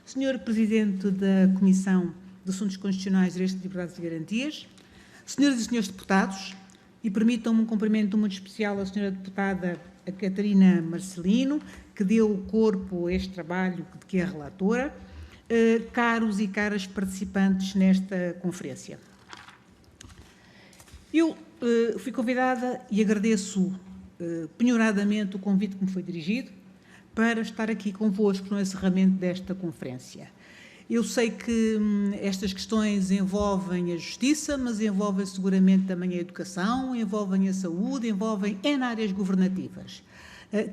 Senhor Presidente da Comissão de Assuntos Constitucionais, Direitos, Liberdades e Garantias, Senhoras e Senhores Deputados, e permitam-me um cumprimento muito especial à Senhora Deputada Catarina Marcelino, que deu corpo a este trabalho de que é relatora, caros e caras participantes nesta conferência. Eu fui convidada e agradeço penhoradamente o convite que me foi dirigido para estar aqui convosco no encerramento desta conferência. Eu sei que estas questões envolvem a justiça, mas envolvem seguramente também a educação, envolvem a saúde, envolvem N áreas governativas.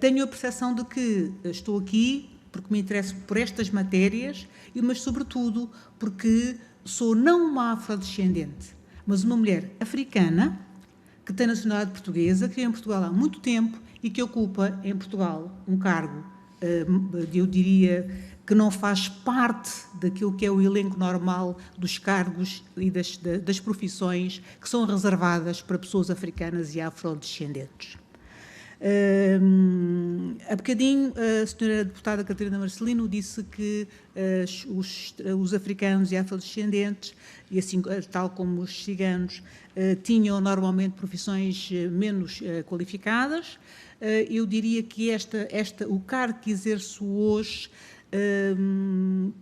Tenho a percepção de que estou aqui porque me interesso por estas matérias, mas sobretudo porque sou não uma afrodescendente, mas uma mulher africana que tem nacionalidade portuguesa, que vive em Portugal há muito tempo e que ocupa em Portugal um cargo, eu diria, que não faz parte daquilo que é o elenco normal dos cargos e das profissões que são reservadas para pessoas africanas e afrodescendentes. Há bocadinho, a senhora deputada Catarina Marcelino disse que os africanos e afrodescendentes, e assim, tal como os ciganos, tinham normalmente profissões menos qualificadas. Eu diria que o cargo que exerço hoje,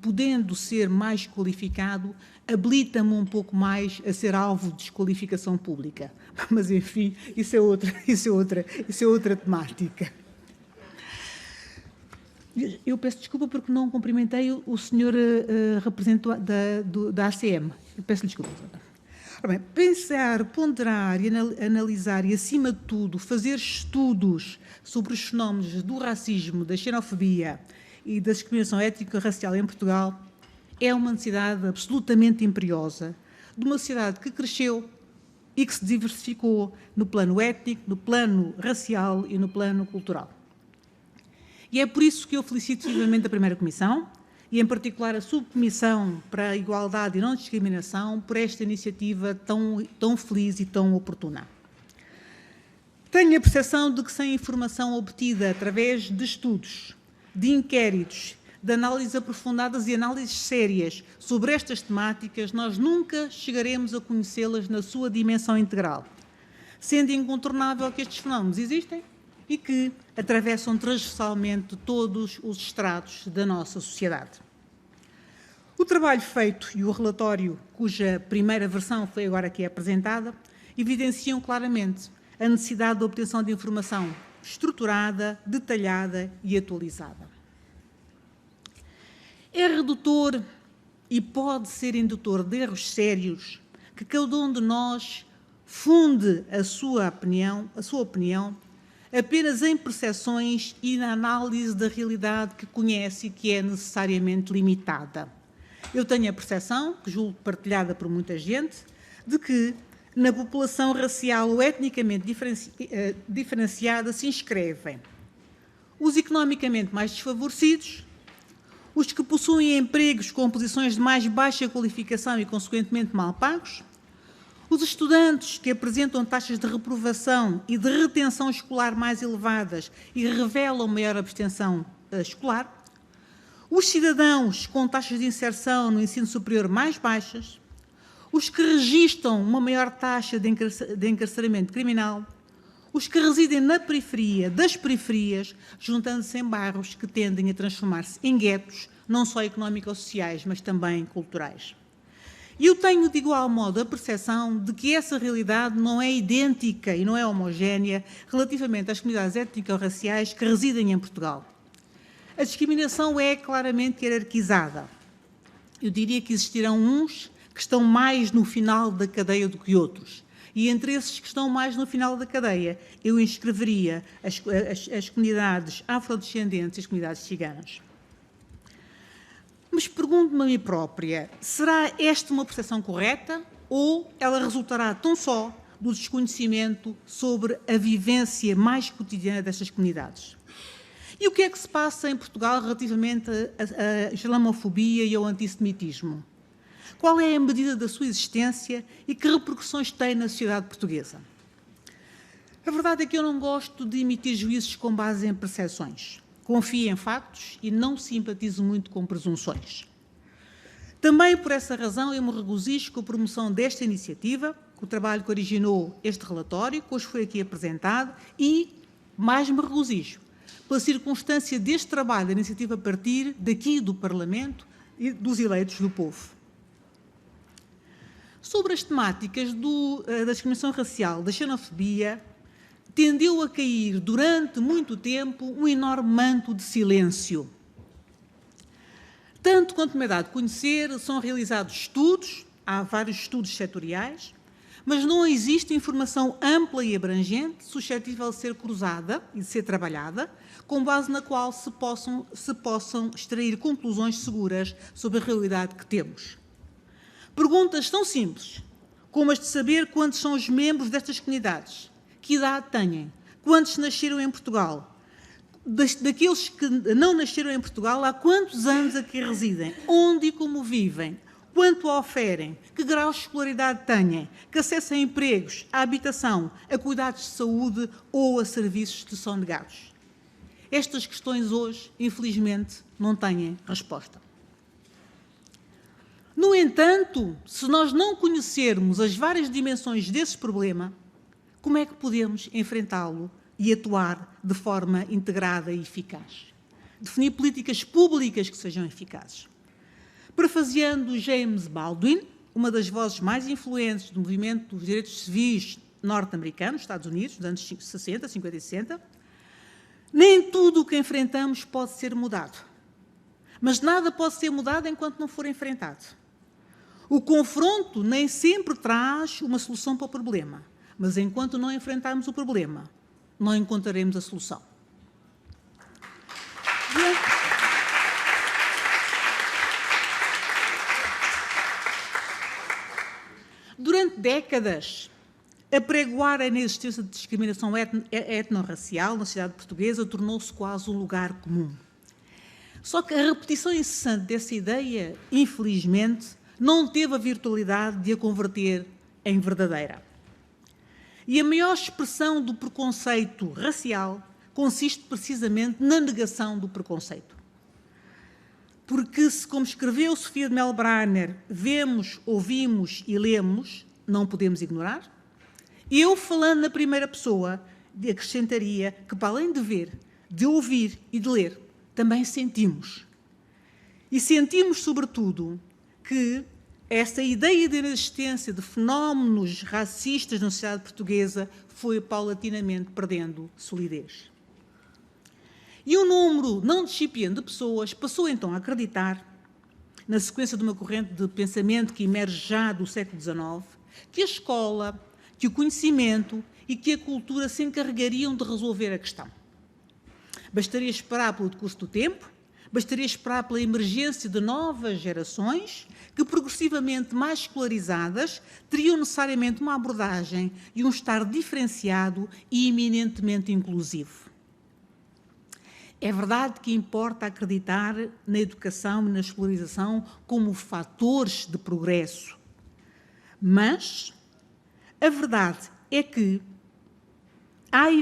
podendo ser mais qualificado, habilita-me um pouco mais a ser alvo de desqualificação pública. Mas, enfim, isso é outra temática. Eu peço desculpa porque não cumprimentei o senhor representante da ACM. Eu peço desculpa. Ora bem, pensar, ponderar e analisar e, acima de tudo, fazer estudos sobre os fenómenos do racismo, da xenofobia e da discriminação étnico-racial em Portugal é uma necessidade absolutamente imperiosa de uma sociedade que cresceu e que se diversificou no plano étnico, no plano racial e no plano cultural. E é por isso que eu felicito vivamente a primeira Comissão, e em particular a Subcomissão para a Igualdade e Não Discriminação, por esta iniciativa tão feliz e tão oportuna. Tenho a percepção de que sem informação obtida através de estudos, de inquéritos, de análises aprofundadas e análises sérias sobre estas temáticas, nós nunca chegaremos a conhecê-las na sua dimensão integral, sendo incontornável que estes fenómenos existem e que atravessam transversalmente todos os estratos da nossa sociedade. O trabalho feito e o relatório, cuja primeira versão foi agora aqui apresentada, evidenciam claramente a necessidade de obtenção de informação estruturada, detalhada e atualizada. É redutor e pode ser indutor de erros sérios que cada um de nós funde a sua opinião apenas em percepções e na análise da realidade que conhece e que é necessariamente limitada. Eu tenho a percepção, que julgo partilhada por muita gente, de que na população racial ou etnicamente diferenciada se inscrevem os economicamente mais desfavorecidos, os que possuem empregos com posições de mais baixa qualificação e, consequentemente, mal pagos, os estudantes que apresentam taxas de reprovação e de retenção escolar mais elevadas e revelam maior abstenção escolar, os cidadãos com taxas de inserção no ensino superior mais baixas, os que registram uma maior taxa de encarceramento criminal, os que residem na periferia das periferias, juntando-se em bairros que tendem a transformar-se em guetos, não só económico-sociais, mas também culturais. E eu tenho, de igual modo, a percepção de que essa realidade não é idêntica e não é homogénea relativamente às comunidades étnico-raciais que residem em Portugal. A discriminação é claramente hierarquizada. Eu diria que existirão uns que estão mais no final da cadeia do que outros. E entre esses que estão mais no final da cadeia, eu inscreveria as comunidades afrodescendentes e as comunidades ciganas. Mas pergunto-me a mim própria, será esta uma percepção correta ou ela resultará tão só do desconhecimento sobre a vivência mais cotidiana destas comunidades? E o que é que se passa em Portugal relativamente à islamofobia e ao antissemitismo? Qual é a medida da sua existência e que repercussões tem na sociedade portuguesa? A verdade é que eu não gosto de emitir juízos com base em percepções, Confie em factos e não simpatize muito com presunções. Também por essa razão eu me regozijo com a promoção desta iniciativa, com o trabalho que originou este relatório, que hoje foi aqui apresentado, e mais me regozijo pela circunstância deste trabalho da iniciativa a partir daqui do Parlamento e dos eleitos do povo. Sobre as temáticas da discriminação racial, da xenofobia, tendeu a cair durante muito tempo um enorme manto de silêncio. Tanto quanto me é dado conhecer, são realizados estudos, há vários estudos setoriais, mas não existe informação ampla e abrangente, suscetível de ser cruzada e de ser trabalhada, com base na qual se possam extrair conclusões seguras sobre a realidade que temos. Perguntas tão simples como as de saber quantos são os membros destas comunidades, que idade têm, quantos nasceram em Portugal, daqueles que não nasceram em Portugal, há quantos anos aqui residem, onde e como vivem, quanto oferem, que graus de escolaridade têm, que acesso a empregos, a habitação, a cuidados de saúde ou a serviços que são negados. Estas questões hoje, infelizmente, não têm resposta. No entanto, se nós não conhecermos as várias dimensões desse problema, como é que podemos enfrentá-lo e atuar de forma integrada e eficaz? Definir políticas públicas que sejam eficazes. Parafraseando James Baldwin, uma das vozes mais influentes do movimento dos direitos civis norte-americanos, Estados Unidos, dos anos 60, 50 e 60, nem tudo o que enfrentamos pode ser mudado. Mas nada pode ser mudado enquanto não for enfrentado. O confronto nem sempre traz uma solução para o problema, mas enquanto não enfrentarmos o problema, não encontraremos a solução. Durante décadas, apregoar a inexistência de discriminação etnorracial na sociedade portuguesa tornou-se quase um lugar comum. Só que a repetição incessante dessa ideia, infelizmente, não teve a virtualidade de a converter em verdadeira. E a maior expressão do preconceito racial consiste precisamente na negação do preconceito. Porque, se, como escreveu Sofia de Mello Brandner, vemos, ouvimos e lemos, não podemos ignorar, eu, falando na primeira pessoa, acrescentaria que, para além de ver, de ouvir e de ler, também sentimos. E sentimos, sobretudo, que essa ideia de inexistência de fenómenos racistas na sociedade portuguesa foi paulatinamente perdendo solidez. E um número não discipliente de pessoas passou então a acreditar, na sequência de uma corrente de pensamento que emerge já do século XIX, que a escola, que o conhecimento e que a cultura se encarregariam de resolver a questão. Bastaria esperar pelo decurso do tempo, bastaria esperar pela emergência de novas gerações que, progressivamente mais escolarizadas, teriam necessariamente uma abordagem e um estar diferenciado e eminentemente inclusivo. É verdade que importa acreditar na educação e na escolarização como fatores de progresso, mas a verdade é que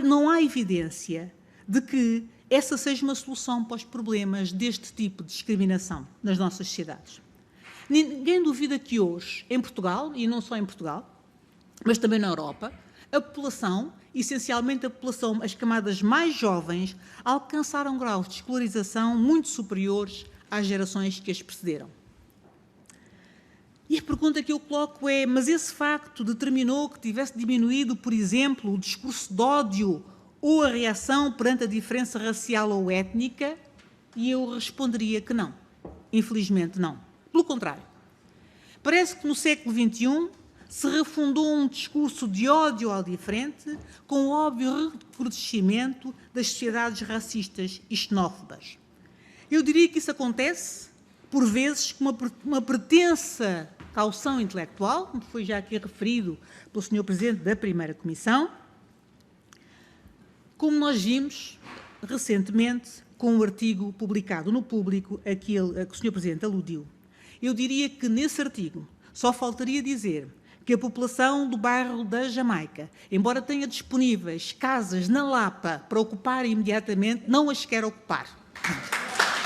não há evidência de que essa seja uma solução para os problemas deste tipo de discriminação nas nossas sociedades. Ninguém duvida que hoje, em Portugal, e não só em Portugal, mas também na Europa, a população, essencialmente a população, as camadas mais jovens, alcançaram graus de escolarização muito superiores às gerações que as precederam. E a pergunta que eu coloco é, mas esse facto determinou que tivesse diminuído, por exemplo, o discurso de ódio ou a reação perante a diferença racial ou étnica? E eu responderia que não. Infelizmente, não. Pelo contrário. Parece que no século XXI se refundou um discurso de ódio ao diferente com o óbvio recrudescimento das sociedades racistas e xenófobas. Eu diria que isso acontece, por vezes, com uma pretensa caução intelectual, como foi já aqui referido pelo Sr. Presidente da Primeira Comissão, como nós vimos recentemente com um artigo publicado no Público, aquele a que o Sr. Presidente aludiu. Eu diria que nesse artigo só faltaria dizer que a população do bairro da Jamaica, embora tenha disponíveis casas na Lapa para ocupar imediatamente, não as quer ocupar.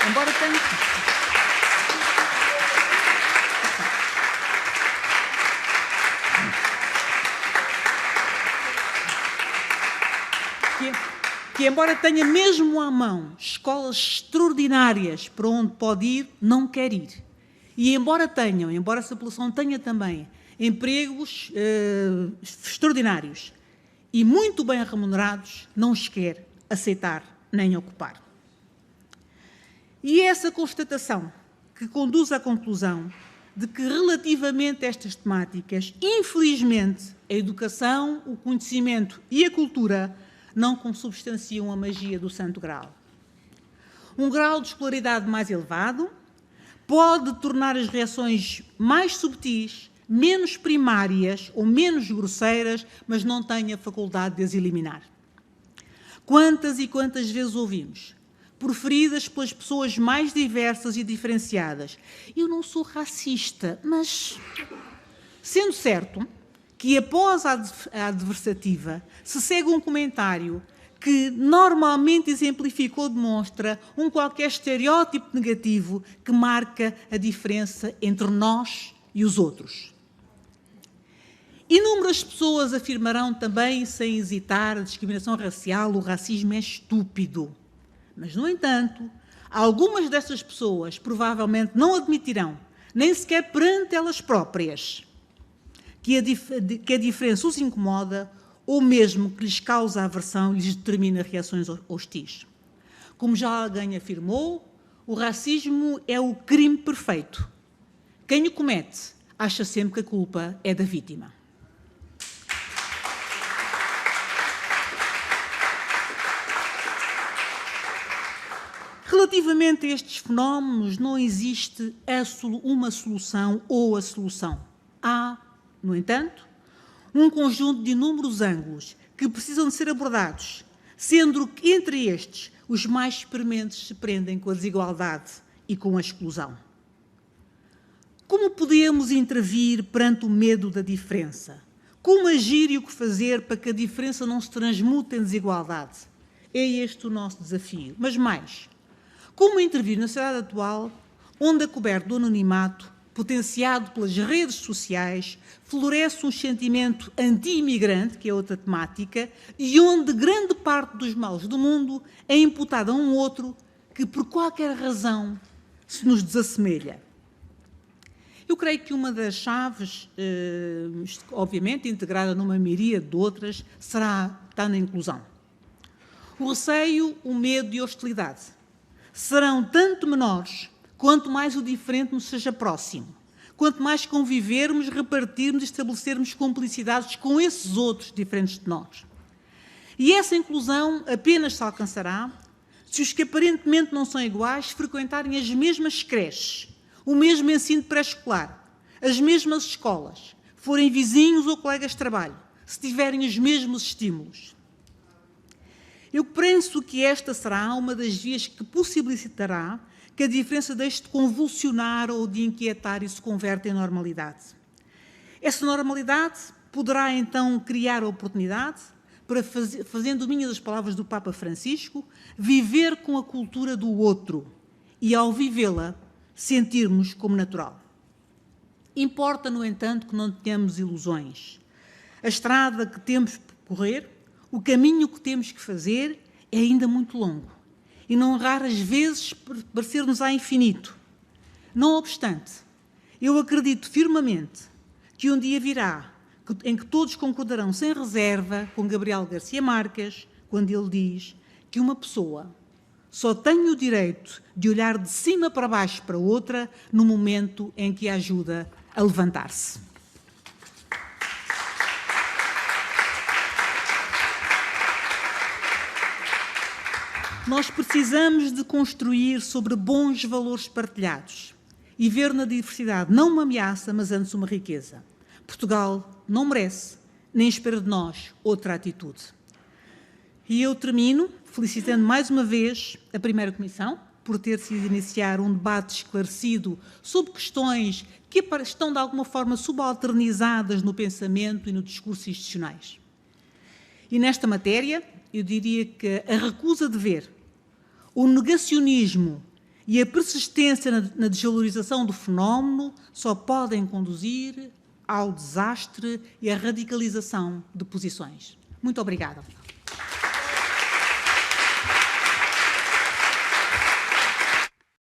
Embora tenha... que embora tenha mesmo à mão escolas extraordinárias para onde pode ir, não quer ir. E embora essa população tenha também empregos extraordinários e muito bem remunerados, não os quer aceitar nem ocupar. E é essa constatação que conduz à conclusão de que, relativamente a estas temáticas, infelizmente, a educação, o conhecimento e a cultura não consubstanciam a magia do Santo Graal. Um grau de escolaridade mais elevado pode tornar as reações mais subtis, menos primárias ou menos grosseiras, mas não tem a faculdade de as eliminar. Quantas e quantas vezes ouvimos, proferidas pelas pessoas mais diversas e diferenciadas: eu não sou racista, mas... Sendo certo que após a adversativa se segue um comentário que normalmente exemplifica ou demonstra um qualquer estereótipo negativo que marca a diferença entre nós e os outros. Inúmeras pessoas afirmarão também, sem hesitar, a discriminação racial, o racismo é estúpido. Mas, no entanto, algumas dessas pessoas provavelmente não admitirão, nem sequer perante elas próprias, que a diferença os incomoda ou mesmo que lhes causa aversão e lhes determina reações hostis. Como já alguém afirmou, o racismo é o crime perfeito. Quem o comete acha sempre que a culpa é da vítima. Relativamente a estes fenómenos, não existe uma solução ou a solução. Há, no entanto, um conjunto de inúmeros ângulos que precisam de ser abordados, sendo que, entre estes, os mais prementes se prendem com a desigualdade e com a exclusão. Como podemos intervir perante o medo da diferença? Como agir e o que fazer para que a diferença não se transmute em desigualdade? É este o nosso desafio. Mas mais, como intervir na sociedade atual, onde a coberta do anonimato, potenciado pelas redes sociais, floresce um sentimento anti-imigrante, que é outra temática, e onde grande parte dos males do mundo é imputada a um outro que, por qualquer razão, se nos desassemelha. Eu creio que uma das chaves, obviamente integrada numa miríade de outras, está na inclusão. O receio, o medo e a hostilidade serão tanto menores quanto mais o diferente nos seja próximo, quanto mais convivermos, repartirmos e estabelecermos complicidades com esses outros diferentes de nós. E essa inclusão apenas se alcançará se os que aparentemente não são iguais frequentarem as mesmas creches, o mesmo ensino pré-escolar, as mesmas escolas, forem vizinhos ou colegas de trabalho, se tiverem os mesmos estímulos. Eu penso que esta será uma das vias que possibilitará que a diferença deixe de convulsionar ou de inquietar e se converte em normalidade. Essa normalidade poderá, então, criar a oportunidade para, fazendo minhas as palavras do Papa Francisco, viver com a cultura do outro e, ao vivê-la, sentirmos como natural. Importa, no entanto, que não tenhamos ilusões. A estrada que temos que percorrer, o caminho que temos que fazer é ainda muito longo e não raras vezes parecer-nos-á infinito. Não obstante, eu acredito firmemente que um dia virá em que todos concordarão sem reserva com Gabriel Garcia Marques, quando ele diz que uma pessoa só tem o direito de olhar de cima para baixo para outra no momento em que a ajuda a levantar-se. Nós precisamos de construir sobre bons valores partilhados e ver na diversidade não uma ameaça, mas antes uma riqueza. Portugal não merece, nem espera de nós, outra atitude. E eu termino felicitando mais uma vez a Primeira Comissão por ter sido iniciar um debate esclarecido sobre questões que estão de alguma forma subalternizadas no pensamento e no discurso institucionais. E nesta matéria, eu diria que a recusa de ver O negacionismo e a persistência na desvalorização do fenómeno só podem conduzir ao desastre e à radicalização de posições. Muito obrigada.